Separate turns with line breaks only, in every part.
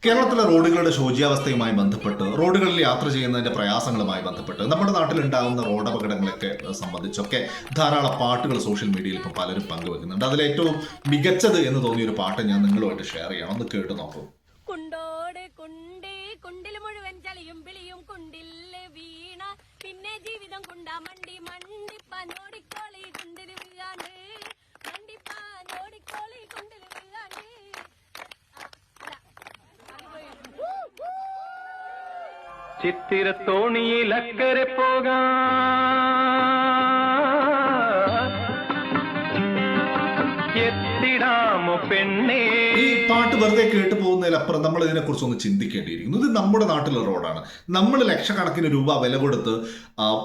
കേരളത്തിലെ റോഡുകളുടെ ശോച്യാവസ്ഥയുമായി ബന്ധപ്പെട്ട് റോഡുകളിൽ യാത്ര ചെയ്യുന്നതിന്റെ പ്രയാസങ്ങളുമായി ബന്ധപ്പെട്ട് നമ്മുടെ നാട്ടിലുണ്ടാകുന്ന റോഡ് അപകടങ്ങളൊക്കെ സംബന്ധിച്ചൊക്കെ ധാരാളം പാട്ടുകൾ സോഷ്യൽ മീഡിയയിൽ ഇപ്പം പലരും പങ്കുവെക്കുന്നുണ്ട്. അതിലേറ്റവും മികച്ചത് എന്ന് തോന്നിയൊരു പാട്ട് ഞാൻ നിങ്ങളുമായിട്ട് ഷെയർ ചെയ്യണം. ഒന്ന് കേട്ട് നോക്കൂ. കുണ്ടിൽ മുഴുവൻ ചളിയും പിളിയും കുണ്ടില് വീണ പിന്നെ ജീവിതം കുണ്ടാ മണ്ടി മണ്ടിപ്പാനോടിക്കോളി കുണ്ടിൽ വീഴാണ്ട് മണ്ടിപ്പാനോടിക്കോളി കുണ്ടിൽ വീഴാണ്ട്
ചിത്തിരത്തോണിയിൽ അക്കരെ പോകാം എത്തിടാമോ പെണ്ണേ.
ഈ പാട്ട് വെറുതെ കേട്ടു പോകുന്നതിലപ്പുറം നമ്മൾ ഇതിനെക്കുറിച്ച് ഒന്ന് ചിന്തിക്കേണ്ടിയിരിക്കുന്നു. ഇത് നമ്മുടെ നാട്ടിലെ റോഡാണ്. നമ്മൾ ലക്ഷക്കണക്കിന് രൂപ വില കൊടുത്ത്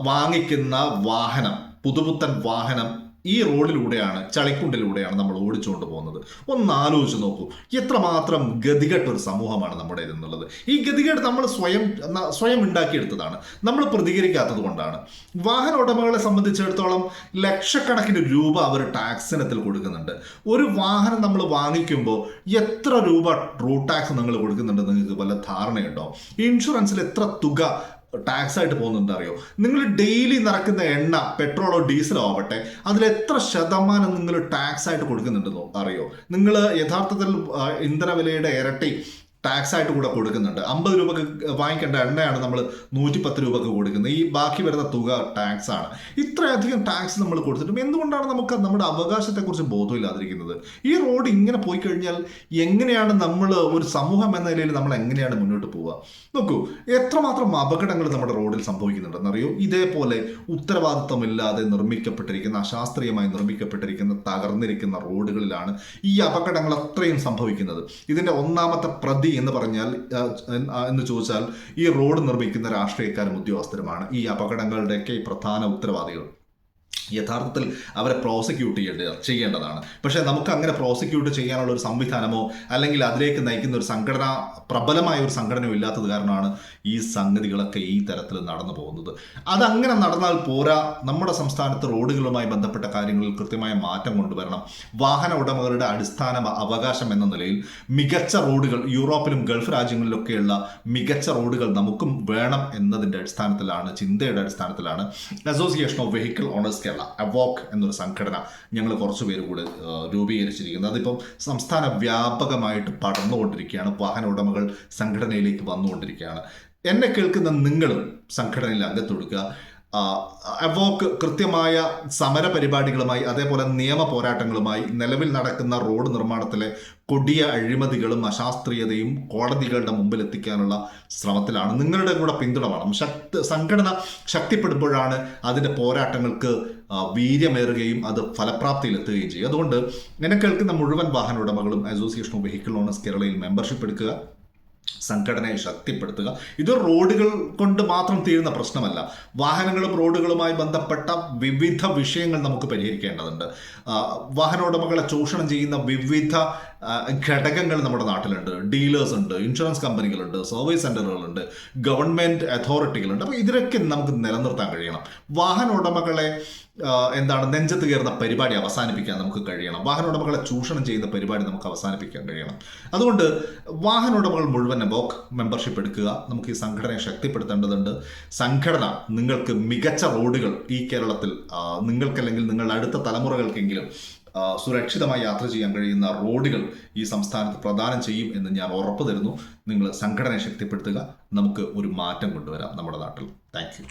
വാങ്ങിക്കുന്ന വാഹനം, പുതുപുത്തൻ വാഹനം ഈ റോഡിലൂടെയാണ്, ചളിക്കുണ്ടിലൂടെയാണ് നമ്മൾ ഓടിച്ചുകൊണ്ട് പോകുന്നത്. ഒന്ന് ആലോചിച്ച് നോക്കൂ, എത്രമാത്രം ഗതികെട്ട ഒരു സമൂഹമാണ് നമ്മുടെ ഇതെന്നുള്ളത്. ഈ ഗതികേട് നമ്മൾ സ്വയം ഉണ്ടാക്കിയെടുത്തതാണ്. നമ്മൾ പ്രതികരിക്കാത്തത് കൊണ്ടാണ്. വാഹന ഉടമകളെ സംബന്ധിച്ചിടത്തോളം ലക്ഷക്കണക്കിന് രൂപ അവർ ടാക്സ് ഇനത്തിൽ കൊടുക്കുന്നുണ്ട്. ഒരു വാഹനം നമ്മൾ വാങ്ങിക്കുമ്പോൾ എത്ര രൂപ റോഡ് ടാക്സ് നിങ്ങൾ കൊടുക്കുന്നുണ്ടെന്ന് നിങ്ങൾക്ക് വല്ല ധാരണയുണ്ടോ? ഇൻഷുറൻസിൽ എത്ര തുക ടാക്സ് ആയിട്ട് പോകുന്നുണ്ട് അറിയോ? നിങ്ങൾ ഡെയിലി നിറക്കുന്ന എണ്ണ, പെട്രോളോ ഡീസലോ ആവട്ടെ, അതിൽ എത്ര ശതമാനം നിങ്ങൾ ടാക്സ് ആയിട്ട് കൊടുക്കുന്നുണ്ടെന്നോ അറിയോ? നിങ്ങൾ യഥാർത്ഥത്തിൽ ഇന്ധന വിലയുടെ ഇരട്ടി ടാക്സ് ആയിട്ട് കൂടെ കൊടുക്കുന്നുണ്ട്. 50 രൂപക്ക് വാങ്ങിക്കേണ്ട എണ്ണയാണ് നമ്മൾ 110 രൂപക്ക് കൊടുക്കുന്നത്. ഈ ബാക്കി വരുന്ന തുക ടാക്സ് ആണ്. ഇത്രയധികം ടാക്സ് നമ്മൾ കൊടുത്തിട്ടും എന്തുകൊണ്ടാണ് നമുക്ക് നമ്മുടെ അവകാശത്തെക്കുറിച്ച് ബോധമില്ലാതിരിക്കുന്നത്? ഈ റോഡ് ഇങ്ങനെ പോയി കഴിഞ്ഞാൽ എങ്ങനെയാണ് നമ്മൾ ഒരു സമൂഹം എന്ന നിലയിൽ നമ്മൾ എങ്ങനെയാണ് മുന്നോട്ട് പോവുക? നോക്കൂ, എത്രമാത്രം അപകടങ്ങൾ നമ്മുടെ റോഡിൽ സംഭവിക്കുന്നുണ്ടെന്നറിയോ? ഇതേപോലെ ഉത്തരവാദിത്വമില്ലാതെ നിർമ്മിക്കപ്പെട്ടിരിക്കുന്ന, അശാസ്ത്രീയമായി നിർമ്മിക്കപ്പെട്ടിരിക്കുന്ന, തകർന്നിരിക്കുന്ന റോഡുകളിലാണ് ഈ അപകടങ്ങൾ അത്രയും സംഭവിക്കുന്നത്. ഇതിന്റെ ഒന്നാമത്തെ പ്രതി എന്ന് പറഞ്ഞാൽ എന്ന് ചോദിച്ചാൽ ഈ റോഡ് നിർമ്മിക്കുന്ന രാഷ്ട്രീയക്കാരും ഉദ്യോഗസ്ഥരുമാണ് ഈ അപകടങ്ങളുടെയൊക്കെ പ്രധാന ഉത്തരവാദികൾ. യഥാർത്ഥത്തിൽ അവരെ പ്രോസിക്യൂട്ട് ചെയ്യേണ്ടതാണ്. പക്ഷേ നമുക്ക് അങ്ങനെ പ്രോസിക്യൂട്ട് ചെയ്യാനുള്ള ഒരു സംവിധാനമോ അല്ലെങ്കിൽ അതിലേക്ക് നയിക്കുന്ന ഒരു സംഘടന, പ്രബലമായ ഒരു സംഘടനയോ ഇല്ലാത്തത് കാരണമാണ് ഈ സംഗതികളൊക്കെ ഈ തരത്തിൽ നടന്നു പോകുന്നത്. അതങ്ങനെ നടന്നാൽ പോരാ. നമ്മുടെ സംസ്ഥാനത്ത് റോഡുകളുമായി ബന്ധപ്പെട്ട കാര്യങ്ങളിൽ കൃത്യമായ മാറ്റം കൊണ്ടുവരണം. വാഹന ഉടമകളുടെ അടിസ്ഥാന അവകാശം എന്ന നിലയിൽ മികച്ച റോഡുകൾ, യൂറോപ്പിലും ഗൾഫ് രാജ്യങ്ങളിലൊക്കെയുള്ള മികച്ച റോഡുകൾ നമുക്കും വേണം എന്നതിൻ്റെ അടിസ്ഥാനത്തിലാണ്, ചിന്തയുടെ അടിസ്ഥാനത്തിലാണ് association of vehicle owners Kerala, അവോക്ക് എന്നൊരു സംഘടന ഞങ്ങൾ കുറച്ച് പേര് കൂടെ രൂപീകരിച്ചിരിക്കുന്നത്. അതിപ്പം സംസ്ഥാന വ്യാപകമായിട്ട് പടർന്നുകൊണ്ടിരിക്കുകയാണ്. വാഹന ഉടമകൾ സംഘടനയിലേക്ക് വന്നുകൊണ്ടിരിക്കുകയാണ്. എന്നെ കേൾക്കുന്ന നിങ്ങളും സംഘടനയിൽ അംഗത്തൊടുക്കുക. അവോക്ക് കൃത്യമായ സമര പരിപാടികളുമായി, അതേപോലെ നിയമ പോരാട്ടങ്ങളുമായി നിലവിൽ നടക്കുന്ന റോഡ് നിർമ്മാണത്തിലെ കൊടിയ അഴിമതികളും അശാസ്ത്രീയതയും കോടതികളുടെ മുമ്പിൽ എത്തിക്കാനുള്ള ശ്രമത്തിലാണ്. നിങ്ങളുടെ കൂടെ പിന്തുണ വേണം. സംഘടന ശക്തിപ്പെടുമ്പോഴാണ് അതിൻ്റെ പോരാട്ടങ്ങൾക്ക് വീര്യമേറുകയും അത് ഫലപ്രാപ്തിയിലെത്തുകയും ചെയ്യും. അതുകൊണ്ട് എന്നെ കേൾക്കുന്ന മുഴുവൻ വാഹന ഉടമകളും അസോസിയേഷൻ ഓഫ് വെഹിക്കിൾ ഓണേഴ്സ് കേരളയിൽ മെമ്പർഷിപ്പ് എടുക്കുക, സംഘടനയെ ശക്തിപ്പെടുത്തുക. ഇത് റോഡുകൾ കൊണ്ട് മാത്രം തീരുന്ന പ്രശ്നമല്ല. വാഹനങ്ങളും റോഡുകളുമായി ബന്ധപ്പെട്ട വിവിധ വിഷയങ്ങൾ നമുക്ക് പരിഹരിക്കേണ്ടതുണ്ട്. വാഹന ഉടമകളെ ചൂഷണം ചെയ്യുന്ന വിവിധ ഘടകങ്ങൾ നമ്മുടെ നാട്ടിലുണ്ട്. ഡീലേഴ്സ് ഉണ്ട്, ഇൻഷുറൻസ് കമ്പനികളുണ്ട്, സർവീസ് സെൻ്ററുകളുണ്ട്, ഗവൺമെൻറ് അതോറിറ്റികളുണ്ട്. അപ്പോൾ ഇതിനൊക്കെ നമുക്ക് നിലനിർത്താൻ കഴിയണം. വാഹന ഉടമകളെ നെഞ്ചത്ത് കയറുന്ന പരിപാടി അവസാനിപ്പിക്കാൻ നമുക്ക് കഴിയണം. വാഹന ഉടമകളെ ചൂഷണം ചെയ്യുന്ന പരിപാടി നമുക്ക് അവസാനിപ്പിക്കാൻ കഴിയണം. അതുകൊണ്ട് വാഹന ഉടമകൾ മുഴുവൻ അവോക്ക് മെമ്പർഷിപ്പ് എടുക്കുക. നമുക്ക് ഈ സംഘടനയെ ശക്തിപ്പെടുത്തേണ്ടതുണ്ട്. സംഘടന നിങ്ങൾക്ക് മികച്ച റോഡുകൾ ഈ കേരളത്തിൽ, നിങ്ങൾക്കല്ലെങ്കിൽ നിങ്ങളുടെ അടുത്ത തലമുറകൾക്കെങ്കിലും സുരക്ഷിതമായി യാത്ര ചെയ്യാൻ കഴിയുന്ന റോഡുകൾ ഈ സംസ്ഥാനത്ത് പ്രദാനം ചെയ്യും എന്ന് ഞാൻ ഉറപ്പ് തരുന്നു. നിങ്ങൾ സംഘടനയെ ശക്തിപ്പെടുത്തുക. നമുക്ക് ഒരു മാറ്റം കൊണ്ടുവരാം നമ്മുടെ നാട്ടിൽ. Thank you.